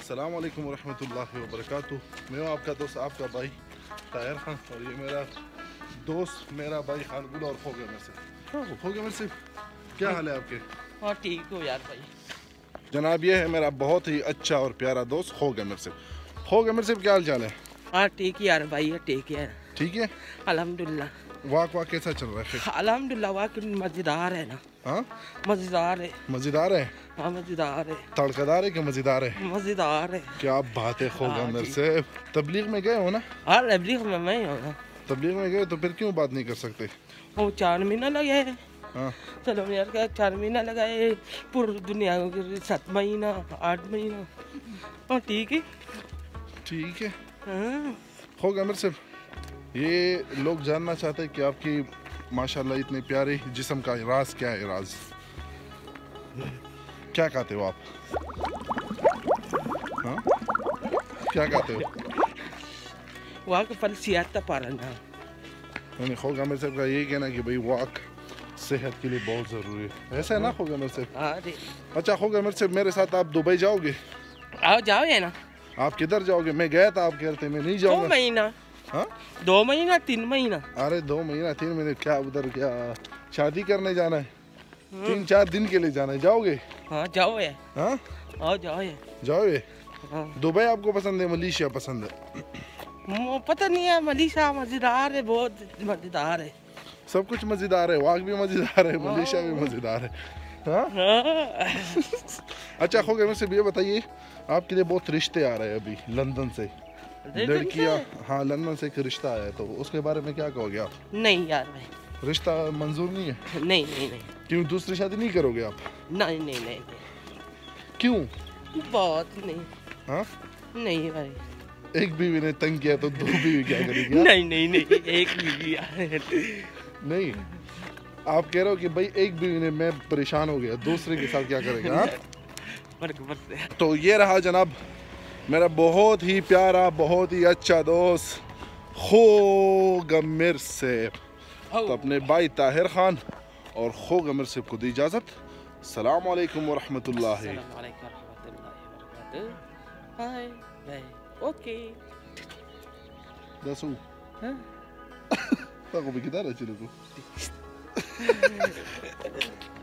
अस्सलाम वालेकुम रहमतुल्लाहि व बरकातहू। मैं हूँ आपका दोस्त आपका भाई ताहिर खान और ये मेरा दोस्त मेरा भाई खानगुल और खोगमर से। खोगमर से क्या हाल है आपके? हाँ ठीक हो यार भाई। जनाब ये है मेरा बहुत ही अच्छा और प्यारा दोस्त खोगमर से। खोगमर से क्या हाल चाल है? हाँ ठीक यार भाई ठीक है। ठीक है अल्हम्दुलिल्लाह। वाक कैसा चल रहा है? अल्हम्दुलिल्लाह वाक मजेदार है ना। हाँ मजेदार है। मजेदार है? हाँ मजेदार है। तड़कदार है कि मजेदार है? मजेदार है। क्या बात है खोगमर से। तबलीग में गए हो ना? हाँ तबलीग में मैं हूँ। तबलीग में गए तो फिर क्यों बात नहीं कर सकते? वो 4 महीना लगे। हाँ चलो यार क्या 4 महीना लगाए पूरी दुनिया को 7 महीना 8 महीना। हाँ ठीक है ठीक है। हाँ खोगमर से ये लोग जानना चाहते हैं कि आपकी माशाल्लाह इतने प्यारे जिस्म का राज क्या है? राज क्या कहते हो आप? हाँ क्या कहते हो? वाक फलसियात पारना। यानी खोगमर साहब का यही कहना कि भाई वॉक सेहत के लिए बहुत ज़रूरी है, ऐसा है ना खोगमर साहब? अरे अच्छा खोगमर साहब मेरे साथ आप दुबई जाओगे? आओ जाओ है ना। आप किधर जाओगे? मैं गया था, आप कहते मैं नहीं 2 जाऊँगा। महीना। हाँ 2 महीना 3 महीना। अरे 2 महीना 3 महीने क्या उधर क्या शादी करने जाना है? 3-4 दिन के लिए जाना है, जाओगे? हाँ जाओ है। हाँ आओ जाओ है। जाओगे? हाँ दुबई आपको पसंद है मलेशिया पसंद है? पता नहीं है मलेशिया मजेदार है, बहुत मजेदार है। सब कुछ मजेदार है, वाक भी मजेदार है, मलेशिया भी मजेदार है। हाँ अच्छा खोगमर से ये बताइए आपके लिए बहुत रिश्ते आ रहे हैं अभी लंदन से लड़कियाँ। हाँ लंदन से एक रिश्ता आया है तो उसके बारे में क्या कहोगे आप? नहीं यार भाई रिश्ता मंजूर नहीं है? नहीं नहीं नहीं क्यों दूसरी शादी नहीं करोगे आप? नहीं नहीं नहीं क्यों? बहुत नहीं। हाँ नहीं भाई एक बीवी ने तंग किया तो 2 बीवी क्या करेगी? नहीं नहीं नहीं एक बीवी नहीं आप कह रहे हो कि भाई एक बीवी ने मैं परेशान हो गया, दूसरे के साथ क्या करेंगे? हाँ तो ये रहा जनाब मेरा बहुत ही प्यारा बहुत ही अच्छा दोस्त खोगमर से। तो अपने भाई ताहिर खान और खोगमर से को दी इजाज़त। अस्सलाम वालेकुम व रहमतुल्लाहि। ओके दसू हाँ Ako, may gitara, sino ko?